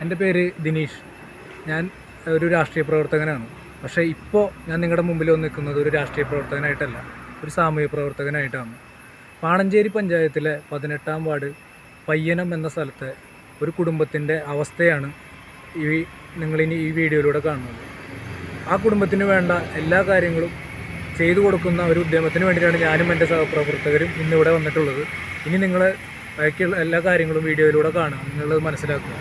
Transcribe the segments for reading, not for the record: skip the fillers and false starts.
എൻ്റെ പേര് ദിനീഷ്. ഞാൻ ഒരു രാഷ്ട്രീയ പ്രവർത്തകനാണ്. പക്ഷേ ഇപ്പോൾ ഞാൻ നിങ്ങളുടെ മുമ്പിൽ വന്ന് നിൽക്കുന്നത് ഒരു രാഷ്ട്രീയ പ്രവർത്തകനായിട്ടല്ല, ഒരു സാമൂഹ്യ പ്രവർത്തകനായിട്ടാണ്. പാണഞ്ചേരി പഞ്ചായത്തിലെ 18-ാം വാർഡ് പയ്യനം എന്ന സ്ഥലത്തെ ഒരു കുടുംബത്തിൻ്റെ അവസ്ഥയാണ് നിങ്ങളിനി ഈ വീഡിയോയിലൂടെ കാണുന്നത്. ആ കുടുംബത്തിന് വേണ്ട എല്ലാ കാര്യങ്ങളും ചെയ്തു കൊടുക്കുന്ന ഒരു ഉദ്യമത്തിന് വേണ്ടിയിട്ടാണ് ഞാനും എൻ്റെ സഹപ്രവർത്തകരും ഇന്നിവിടെ വന്നിട്ടുള്ളത്. ഇനി നിങ്ങൾ ബാക്കിയുള്ള എല്ലാ കാര്യങ്ങളും വീഡിയോയിലൂടെ കാണുക, നിങ്ങളത് മനസ്സിലാക്കുക.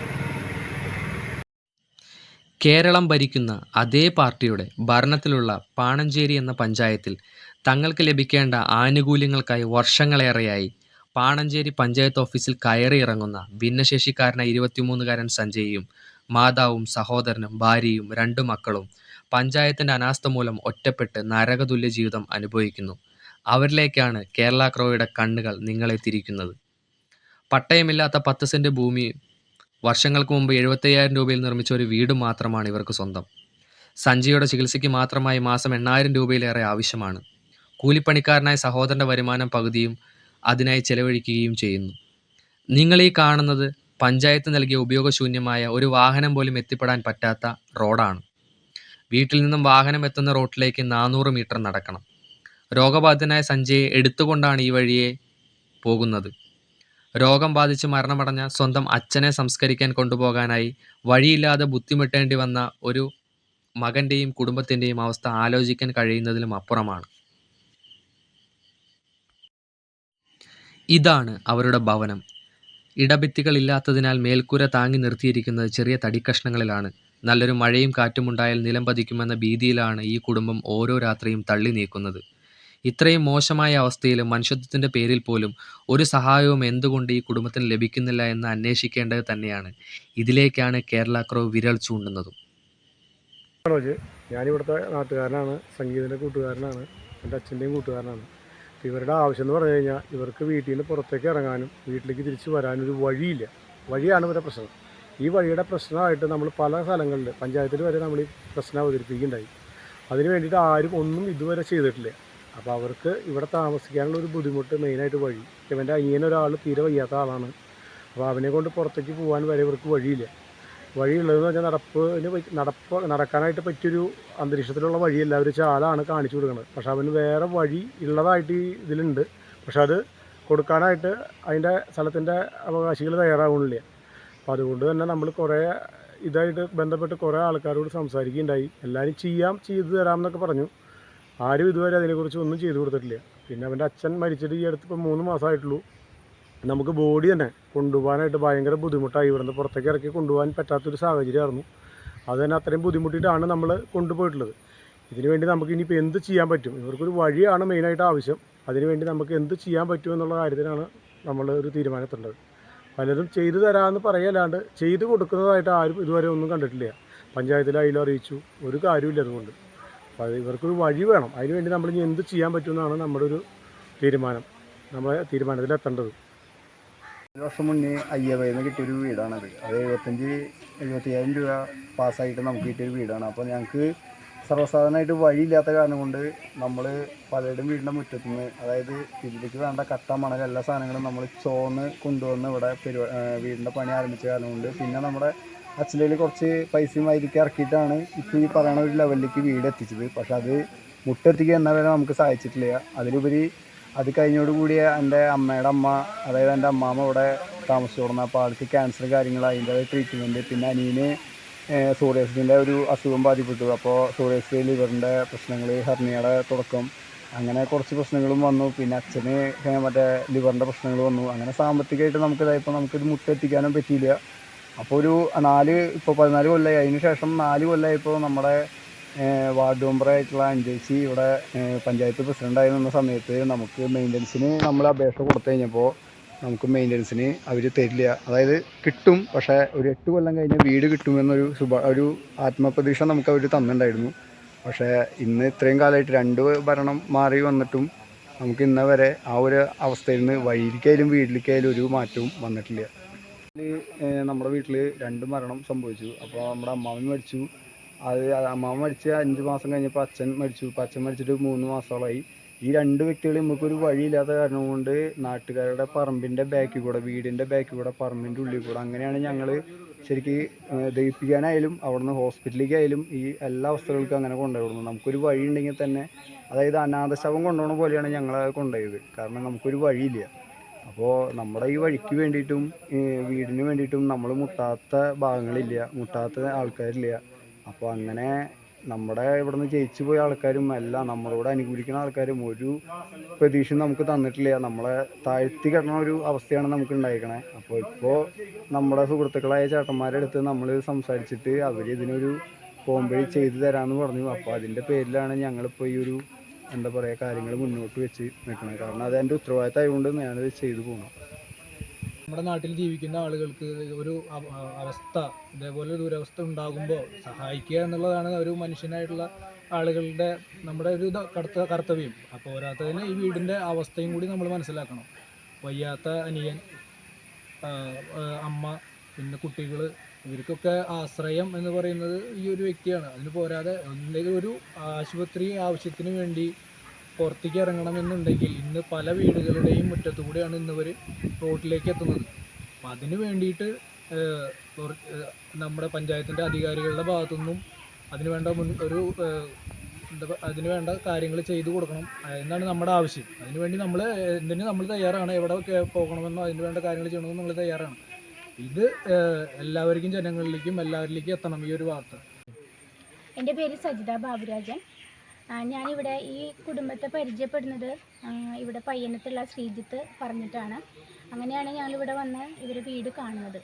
കേരളം ഭരിക്കുന്ന അതേ പാർട്ടിയുടെ ഭരണത്തിലുള്ള പാണഞ്ചേരി എന്ന പഞ്ചായത്തിൽ തങ്ങൾക്ക് ലഭിക്കേണ്ട ആനുകൂല്യങ്ങൾക്കായി വർഷങ്ങളേറെയായി പാണഞ്ചേരി പഞ്ചായത്ത് ഓഫീസിൽ കയറിയിറങ്ങുന്ന ഭിന്നശേഷിക്കാരനായ 23-കാരൻ സഞ്ജയും മാതാവും സഹോദരനും ഭാര്യയും 2 മക്കളും പഞ്ചായത്തിൻ്റെ അനാസ്ഥ മൂലം ഒറ്റപ്പെട്ട് നരകതുല്യ ജീവിതം അനുഭവിക്കുന്നു. അവരിലേക്കാണ് കേരള ക്രോയുടെ കണ്ണുകൾ നിങ്ങളെ തിരിക്കുന്നത്. പട്ടയമില്ലാത്ത 10 സെൻറ്റ് ഭൂമിയും വർഷങ്ങൾക്ക് മുമ്പ് 75,000 രൂപയിൽ നിർമ്മിച്ച ഒരു വീട് മാത്രമാണ് ഇവർക്ക് സ്വന്തം. സഞ്ജയുടെ ചികിത്സയ്ക്ക് മാത്രമായി മാസം 8,000 രൂപയിലേറെ ആവശ്യമാണ്. കൂലിപ്പണിക്കാരനായ സഹോദരൻ്റെ വരുമാനം പകുതിയും അതിനായി ചെലവഴിക്കുകയും ചെയ്യുന്നു. നിങ്ങളീ കാണുന്നത് പഞ്ചായത്ത് നൽകിയ ഉപയോഗശൂന്യമായ ഒരു വാഹനം പോലും എത്തിപ്പെടാൻ പറ്റാത്ത റോഡാണ്. വീട്ടിൽ നിന്നും വാഹനം എത്തുന്ന റോഡിലേക്ക് 400 മീറ്റർ നടക്കണം. രോഗബാധിതനായ സഞ്ജയെ എടുത്തുകൊണ്ടാണ് ഈ വഴിയെ പോകുന്നത്. രോഗം ബാധിച്ച് മരണമടഞ്ഞ സ്വന്തം അച്ഛനെ സംസ്കരിക്കാൻ കൊണ്ടുപോകാനായി വഴിയില്ലാതെ ബുദ്ധിമുട്ടേണ്ടി വന്ന ഒരു മകൻ്റെയും കുടുംബത്തിൻ്റെയും അവസ്ഥ ആലോചിക്കാൻ കഴിയുന്നതിലും അപ്പുറമാണ്. ഇതാണ് അവരുടെ ഭവനം. ഇടഭിത്തികളില്ലാത്തതിനാൽ മേൽക്കൂര താങ്ങി നിർത്തിയിരിക്കുന്നത് ചെറിയ തടിക്കഷ്ണങ്ങളിലാണ്. നല്ലൊരു മഴയും കാറ്റുമുണ്ടായാൽ നിലം പതിക്കുമെന്ന ഭീതിയിലാണ് ഈ കുടുംബം ഓരോ രാത്രിയും തള്ളി നീക്കുന്നത്. ഇത്രയും മോശമായ അവസ്ഥയിലും മനുഷ്യത്വത്തിൻ്റെ പേരിൽ പോലും ഒരു സഹായവും എന്തുകൊണ്ട് ഈ കുടുംബത്തിന് ലഭിക്കുന്നില്ല എന്ന് അന്വേഷിക്കേണ്ടത് തന്നെയാണ്. ഇതിലേക്കാണ് കേരള ക്രോ വിരൽ ചൂണ്ടുന്നതും. ഞാനിവിടുത്തെ നാട്ടുകാരനാണ്, സംഗീതത്തിൻ്റെ കൂട്ടുകാരനാണ്, എൻ്റെ അച്ഛൻ്റെയും കൂട്ടുകാരനാണ്. ഇവരുടെ ആവശ്യം എന്ന് പറഞ്ഞു കഴിഞ്ഞാൽ ഇവർക്ക് വീട്ടിൽ നിന്ന് പുറത്തേക്ക് ഇറങ്ങാനും വീട്ടിലേക്ക് തിരിച്ചു വരാനും ഒരു വഴിയില്ല. വഴിയാണ് ഇവരുടെ പ്രശ്നം. ഈ വഴിയുടെ പ്രശ്നമായിട്ട് നമ്മൾ പല സ്ഥലങ്ങളിൽ പഞ്ചായത്തിൽ വരെ നമ്മൾ ഈ പ്രശ്നം അവതരിപ്പിക്കുകയുണ്ടായി. അതിന് വേണ്ടിയിട്ട് ആരും ഒന്നും ഇതുവരെ ചെയ്തിട്ടില്ല. അപ്പോൾ അവർക്ക് ഇവിടെ താമസിക്കാനുള്ള ഒരു ബുദ്ധിമുട്ട് മെയിനായിട്ട് വഴി. ഇവൻ്റെ അനിയനൊരാൾ തീരെ വയ്യാത്ത ആളാണ്. അപ്പോൾ അവനെ കൊണ്ട് പുറത്തേക്ക് പോകാൻ വരെ ഇവർക്ക് വഴിയില്ല. വഴിയുള്ളതെന്ന് പറഞ്ഞാൽ നടക്കാനായിട്ട് പറ്റിയൊരു അന്തരീക്ഷത്തിലുള്ള വഴിയല്ല, ഒരു ചാലാണ് കാണിച്ചു കൊടുക്കുന്നത്. പക്ഷെ അവന് വേറെ വഴി ഉള്ളതായിട്ട് ഇതിലുണ്ട്. പക്ഷെ അത് കൊടുക്കാനായിട്ട് അതിൻ്റെ സ്ഥലത്തിൻ്റെ അവകാശികൾ തയ്യാറാവുന്നില്ല. അപ്പോൾ അതുകൊണ്ട് തന്നെ നമ്മൾ കുറേ ഇതായിട്ട് ബന്ധപ്പെട്ട് കുറേ ആൾക്കാരോട് സംസാരിക്കുകയുണ്ടായി. എല്ലാവരും ചെയ്തു തരാമെന്നൊക്കെ പറഞ്ഞു. ആരും ഇതുവരെ അതിനെക്കുറിച്ച് ഒന്നും ചെയ്തു കൊടുത്തിട്ടില്ല. പിന്നെ അവൻ്റെ അച്ഛൻ മരിച്ചിട്ട് ഈ അടുത്ത് ഇപ്പോൾ 3 മാസമായിട്ടുള്ളൂ. നമുക്ക് ബോഡി തന്നെ കൊണ്ടുപോകാനായിട്ട് ഭയങ്കര ബുദ്ധിമുട്ടായി. ഇവിടുന്ന് പുറത്തേക്ക് ഇറക്കി കൊണ്ടുപോകാൻ പറ്റാത്തൊരു സാഹചര്യമായിരുന്നു. അത് തന്നെ അത്രയും ബുദ്ധിമുട്ടിയിട്ടാണ് നമ്മൾ കൊണ്ടുപോയിട്ടുള്ളത്. ഇതിനുവേണ്ടി നമുക്ക് ഇനിയിപ്പോൾ എന്ത് ചെയ്യാൻ പറ്റും? ഇവർക്കൊരു വഴിയാണ് മെയിനായിട്ട് ആവശ്യം. അതിനുവേണ്ടി നമുക്ക് എന്ത് ചെയ്യാൻ പറ്റും എന്നുള്ള കാര്യത്തിനാണ് നമ്മൾ ഒരു തീരുമാനത്തിലുള്ളത്. പലരും ചെയ്തു തരാമെന്ന് പറയല്ലാണ്ട് ചെയ്തു കൊടുക്കുന്നതായിട്ട് ആരും ഇതുവരെ ഒന്നും കണ്ടിട്ടില്ല. പഞ്ചായത്തിലായാലും അറിയിച്ചു, ഒരു കാര്യമില്ല. അതുകൊണ്ട് അപ്പോൾ ഇവർക്കൊരു വഴി വേണം. അതിനുവേണ്ടി നമ്മളിനി എന്ത് ചെയ്യാൻ പറ്റുമെന്നാണ് നമ്മുടെ ഒരു തീരുമാനം. നമ്മളെ തീരുമാനത്തിലെത്തേണ്ടത്. 1 വർഷം മുന്നേ അയ്യവയിൽ കിട്ടിയൊരു വീടാണത്. അത് 75,000 രൂപ പാസ്സായിട്ട് നമുക്ക് കിട്ടിയൊരു വീടാണ്. അപ്പോൾ ഞങ്ങൾക്ക് സർവ്വസാധാരണമായിട്ട് വഴിയില്ലാത്ത കാരണം കൊണ്ട് നമ്മൾ പലരുടെയും വീടിൻ്റെ മുറ്റത്തുനിന്ന്, അതായത് ഇതിലേക്ക് വേണ്ട കട്ട, മണൽ, എല്ലാ സാധനങ്ങളും നമ്മൾ ചോന്ന് കൊണ്ടുവന്ന് ഇവിടെ വീടിൻ്റെ പണി ആരംഭിച്ച കാരണം കൊണ്ട് പിന്നെ നമ്മുടെ അച്ഛൻ്റെ കയ്യിൽ കുറച്ച് പൈസയും അതിലേക്ക് ഇറക്കിയിട്ടാണ് ഇപ്പോൾ ഈ പറയുന്ന ഒരു ലെവലിലേക്ക് വീട് എത്തിച്ചത്. പക്ഷെ അത് മുട്ടെത്തിക്കുക എന്ന വരെ നമുക്ക് സാധിച്ചിട്ടില്ല. അതിലുപരി അത് കഴിഞ്ഞോടുകൂടി എൻ്റെ അമ്മയുടെ അമ്മ, അതായത് എൻ്റെ അമ്മാമ്മ ഇവിടെ താമസിച്ചു തുടങ്ങുന്നത്. അപ്പോൾ ആൾക്ക് ക്യാൻസർ കാര്യങ്ങൾ, അതിൻ്റെ ട്രീറ്റ്മെൻറ്റ്, പിന്നെ അനിയന് സോറിയാസിൻ്റെ ഒരു അസുഖം ബാധിപ്പെട്ടു. അപ്പോൾ സോറിയാസിസ്, ലിവറിൻ്റെ പ്രശ്നങ്ങൾ, ഹെർണിയയുടെ തുടക്കം, അങ്ങനെ കുറച്ച് പ്രശ്നങ്ങളും വന്നു. പിന്നെ അച്ഛന് മറ്റേ ലിവറിൻ്റെ പ്രശ്നങ്ങൾ വന്നു. അങ്ങനെ സാമ്പത്തികമായിട്ട് നമുക്കിതായപ്പോൾ നമുക്കിത് മുട്ടെത്തിക്കാനും പറ്റിയില്ല. അപ്പോൾ ഒരു 14 കൊല്ലമായി. അതിന് ശേഷം 4 കൊല്ലമായിപ്പോൾ നമ്മുടെ വാർഡ് മെമ്പറായിട്ടുള്ള അഞ്ചേച്ചി ഇവിടെ പഞ്ചായത്ത് പ്രസിഡൻ്റായി നിന്ന സമയത്ത് നമുക്ക് മെയിൻ്റനൻസിന് നമ്മൾ അപേക്ഷ കൊടുത്തു കഴിഞ്ഞപ്പോൾ നമുക്ക് മെയിൻ്റനൻസിന് അവർ തരില്ല. അതായത് കിട്ടും, പക്ഷേ ഒരു 8 കൊല്ലം കഴിഞ്ഞ് വീട് കിട്ടുമെന്നൊരു ഒരു ആത്മപ്രതീക്ഷ നമുക്ക് അവർ തന്നിട്ടുണ്ടായിരുന്നു. പക്ഷേ ഇന്ന് ഇത്രയും കാലമായിട്ട് 2 ഭരണം മാറി വന്നിട്ടും നമുക്ക് ഇന്ന വരെ ആ ഒരു അവസ്ഥയിൽ നിന്ന് വഴിയിലേക്കായാലും വീട്ടിലേക്കായാലും ഒരു മാറ്റവും വന്നിട്ടില്ല. നമ്മുടെ വീട്ടിൽ 2 മരണം സംഭവിച്ചു. അപ്പോൾ നമ്മുടെ അമ്മാവൻ മരിച്ചു. അത് അമ്മാവൻ മരിച്ച് 5 മാസം കഴിഞ്ഞപ്പോൾ അച്ഛൻ മരിച്ചു. ഇപ്പോൾ അച്ഛൻ മരിച്ചിട്ട് 3 മാസത്തോളമായി. ഈ 2 വ്യക്തികളും നമുക്കൊരു വഴിയില്ലാത്ത കാരണം കൊണ്ട് നാട്ടുകാരുടെ പറമ്പിൻ്റെ ബാക്കിൽ കൂടെ, വീടിൻ്റെ ബാക്കിൽ കൂടെ, പറമ്പിൻ്റെ ഉള്ളിൽ കൂടെ, അങ്ങനെയാണ് ഞങ്ങൾ ശരിക്ക് ദഹിപ്പിക്കാനായാലും അവിടുന്ന് ഹോസ്പിറ്റലിലേക്കായാലും ഈ എല്ലാ അവസ്ഥകൾക്കും അങ്ങനെ കൊണ്ടുപോകുന്നു. നമുക്കൊരു വഴി ഉണ്ടെങ്കിൽ തന്നെ, അതായത് അനാഥശവം കൊണ്ടുപോകുന്ന പോലെയാണ് ഞങ്ങളെ കൊണ്ടുപോയത്. കാരണം നമുക്കൊരു വഴിയില്ല. അപ്പോൾ നമ്മുടെ ഈ വഴിക്ക് വേണ്ടിയിട്ടും വീടിന് വേണ്ടിയിട്ടും നമ്മൾ മുട്ടാത്ത ഭാഗങ്ങളില്ല, മുട്ടാത്ത ആൾക്കാരില്ല. അപ്പോൾ അങ്ങനെ നമ്മുടെ ഇവിടുന്ന് ജയിച്ചു പോയ ആൾക്കാരും എല്ലാം നമ്മളോട് അനുകൂലിക്കുന്ന ആൾക്കാരും ഒരു പ്രതീക്ഷയും നമുക്ക് തന്നിട്ടില്ല. നമ്മളെ താഴ്ത്തി കിടന്ന ഒരു അവസ്ഥയാണ് നമുക്ക് ഉണ്ടായിരിക്കണേ. അപ്പോൾ ഇപ്പോൾ നമ്മുടെ സുഹൃത്തുക്കളായ ചേട്ടന്മാരുടെ അടുത്ത് നമ്മൾ സംസാരിച്ചിട്ട് അവർ ഇതിനൊരു പോംവഴി ചെയ്തു തരാമെന്ന് പറഞ്ഞു. അപ്പോൾ അതിൻ്റെ പേരിലാണ് ഞങ്ങളിപ്പോൾ ഈ ഒരു എന്താ പറയുക കാര്യങ്ങൾ മുന്നോട്ട് വെച്ച് നിൽക്കുന്നത്. കാരണം അത് എൻ്റെ ഉത്തരവാദിത്തമായതുകൊണ്ട് ഞാനത് ചെയ്തു പോകണം. നമ്മുടെ നാട്ടിൽ ജീവിക്കുന്ന ആളുകൾക്ക് ഒരു അവസ്ഥ, ഇതേപോലെ ഒരു ദുരവസ്ഥ ഉണ്ടാകുമ്പോൾ സഹായിക്കുക എന്നുള്ളതാണ് ഒരു മനുഷ്യനായിട്ടുള്ള ആളുകളുടെ നമ്മുടെ ഒരു കർത്തവ്യം. അപ്പോൾ പോരാത്തതിന് ഈ വീടിൻ്റെ അവസ്ഥയും കൂടി നമ്മൾ മനസ്സിലാക്കണം. വയ്യാത്ത അനിയൻ, അമ്മ, പിന്നെ കുട്ടികൾ, ഇവർക്കൊക്കെ ആശ്രയം എന്ന് പറയുന്നത് ഈ ഒരു വ്യക്തിയാണ്. അതിന് പോരാതെ എന്തെങ്കിലും ഒരു ആശുപത്രി ആവശ്യത്തിന് വേണ്ടി പുറത്തേക്ക് ഇറങ്ങണമെന്നുണ്ടെങ്കിൽ ഇന്ന് പല വീടുകളുടെയും മുറ്റത്തുകൂടെയാണ് ഇന്നിവർ റോഡിലേക്ക് എത്തുന്നത്. അപ്പം അതിന് വേണ്ടിയിട്ട് നമ്മുടെ പഞ്ചായത്തിൻ്റെ അധികാരികളുടെ ഭാഗത്തുനിന്നും അതിനുവേണ്ട അതിനുവേണ്ട കാര്യങ്ങൾ ചെയ്തു കൊടുക്കണം എന്നാണ് നമ്മുടെ ആവശ്യം. അതിനുവേണ്ടി നമ്മൾ തയ്യാറാണ്. എവിടെ പോകണമെന്നോ അതിനുവേണ്ട കാര്യങ്ങൾ ചെയ്യണമെന്നോ നമ്മൾ തയ്യാറാണ്. ഇത് എല്ലാവർക്കും, ജനങ്ങളിലേക്കും എല്ലാവരിലേക്കും എത്തണം ഈ ഒരു വാർത്ത. എൻ്റെ പേര് സജിത ബാബുരാജൻ. ഞാനിവിടെ ഈ കുടുംബത്തെ പരിചയപ്പെടുന്നത് ഇവിടെ പയ്യന്നത്തുള്ള ശ്രീജിത്ത് പറഞ്ഞിട്ടാണ്. അങ്ങനെയാണ് ഞങ്ങളിവിടെ വന്ന് ഇവരെ വീട് കാണുന്നത്.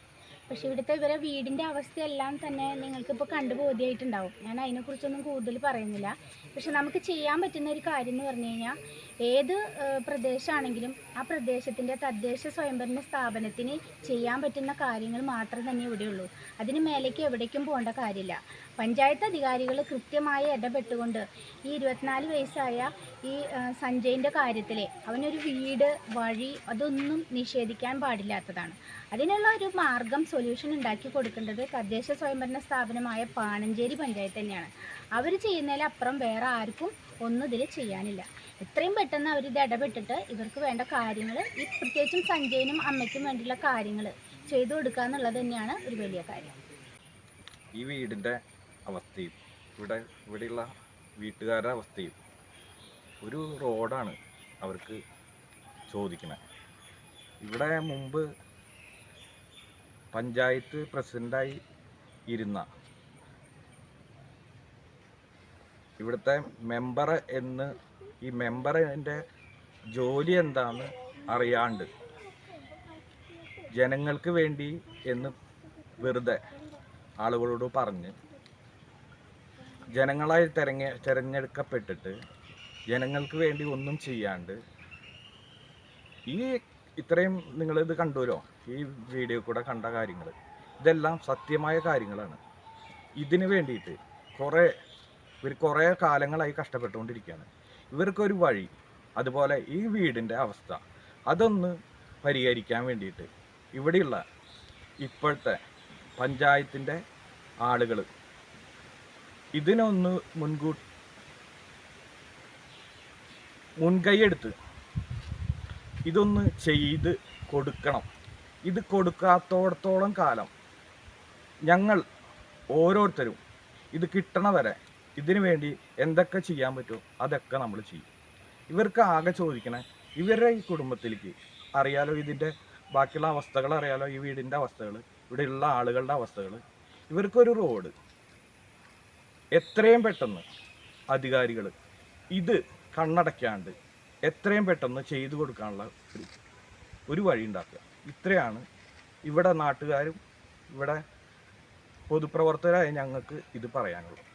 പക്ഷേ ഇവിടുത്തെ ഇവരെ വീടിൻ്റെ അവസ്ഥയെല്ലാം തന്നെ നിങ്ങൾക്കിപ്പോൾ കണ്ടു ബോധ്യമായിട്ടുണ്ടാവും. ഞാൻ അതിനെക്കുറിച്ചൊന്നും കൂടുതൽ പറയുന്നില്ല. പക്ഷെ നമുക്ക് ചെയ്യാൻ പറ്റുന്ന ഒരു കാര്യം എന്ന് പറഞ്ഞു കഴിഞ്ഞാൽ, ഏത് പ്രദേശമാണെങ്കിലും ആ പ്രദേശത്തിൻ്റെ തദ്ദേശ സ്വയംഭരണ സ്ഥാപനത്തിന് ചെയ്യാൻ പറ്റുന്ന കാര്യങ്ങൾ മാത്രം തന്നെ ഇവിടെയുള്ളൂ. അതിന് മേലേക്ക് എവിടേക്കും പോകേണ്ട കാര്യമില്ല. പഞ്ചായത്ത് അധികാരികൾ കൃത്യമായി ഇടപെട്ടുകൊണ്ട് ഈ 24 വയസ്സായ ഈ സഞ്ജയിൻ്റെ കാര്യത്തിൽ അവനൊരു വീട്, വഴി അതൊന്നും നിഷേധിക്കാൻ പാടില്ലാത്തതാണ്. അതിനുള്ള ഒരു മാർഗം, സൊല്യൂഷൻ ഉണ്ടാക്കി കൊടുക്കേണ്ടത് തദ്ദേശ സ്വയംഭരണ സ്ഥാപനമായ പാണഞ്ചേരി പഞ്ചായത്ത് തന്നെയാണ്. അവർ ചെയ്യുന്നതിലപ്പുറം വേറെ ആർക്കും ഒന്നും ഇതിൽ ചെയ്യാനില്ല. എത്രയും പെട്ടെന്ന് അവരിത് ഇടപെട്ടിട്ട് ഇവർക്ക് വേണ്ട കാര്യങ്ങൾ, ഈ പ്രത്യേകിച്ചും സഞ്ജയനും അമ്മയ്ക്കും വേണ്ടിയുള്ള കാര്യങ്ങൾ ചെയ്തു കൊടുക്കുക എന്നുള്ളത് തന്നെയാണ് ഒരു വലിയ കാര്യം. ഈ വീടിൻ്റെ അവസ്ഥയും ഇവിടെയുള്ള വീട്ടുകാരുടെ അവസ്ഥയും, ഒരു റോഡാണ് അവർക്ക് ചോദിക്കുന്നത്. ഇവിടെ മുമ്പ് പഞ്ചായത്ത് പ്രസിഡൻ്റായി ഇരുന്ന ഇവിടുത്തെ മെമ്പർ എന്ന്, ഈ മെമ്പറിൻ്റെ ജോലി എന്താണെന്ന് അറിയാണ്ട് ജനങ്ങൾക്ക് വേണ്ടി എന്ന് വെറുതെ ആളുകളോട് പറഞ്ഞ് ജനങ്ങളായി തിരഞ്ഞെടുക്കപ്പെട്ടിട്ട് ജനങ്ങൾക്ക് വേണ്ടി ഒന്നും ചെയ്യാണ്ട് ഈ ഇത്രയും നിങ്ങളിത് കണ്ടുവല്ലോ, ഈ വീഡിയോ കൂടെ കണ്ട കാര്യങ്ങൾ ഇതെല്ലാം സത്യമായ കാര്യങ്ങളാണ്. ഇതിന് വേണ്ടിയിട്ട് ഇവർ കുറേ കാലങ്ങളായി കഷ്ടപ്പെട്ടുകൊണ്ടിരിക്കുകയാണ്. ഇവർക്കൊരു വഴി, അതുപോലെ ഈ വീടിൻ്റെ അവസ്ഥ അതൊന്ന് പരിഹരിക്കാൻ വേണ്ടിയിട്ട് ഇവിടെയുള്ള ഇപ്പോഴത്തെ പഞ്ചായത്തിൻ്റെ ആളുകൾ ഇതിനൊന്ന് മുൻകൈയെടുത്ത് ഇതൊന്ന് ചെയ്ത് കൊടുക്കണം. ഇത് കൊടുക്കാത്തോടത്തോളം കാലം ഞങ്ങൾ ഓരോരുത്തരും ഇത് കിട്ടണ വരെ ഇതിനു വേണ്ടി എന്തൊക്കെ ചെയ്യാൻ പറ്റുമോ അതൊക്കെ നമ്മൾ ചെയ്യും. ഇവർക്ക് ആകെ ചോദിക്കണേ, ഇവരുടെ ഈ കുടുംബത്തിലേക്ക് അറിയാലോ, ഇതിൻ്റെ ബാക്കിയുള്ള അവസ്ഥകൾ അറിയാലോ, ഈ വീടിൻ്റെ അവസ്ഥകൾ, ഇവിടെയുള്ള ആളുകളുടെ അവസ്ഥകൾ. ഇവർക്കൊരു റോഡ് എത്രയും പെട്ടെന്ന് അധികാരികൾ ഇത് കണ്ണടയ്ക്കാണ്ട് എത്രയും പെട്ടെന്ന് ചെയ്തു കൊടുക്കാനുള്ള ഒരു വഴി ഉണ്ടാക്കുക. ഇത്രയാണ് ഇവിടെ നാട്ടുകാരും ഇവിടെ പൊതുപ്രവർത്തകരായ ഞങ്ങൾക്ക് ഇത് പറയാനുള്ളത്.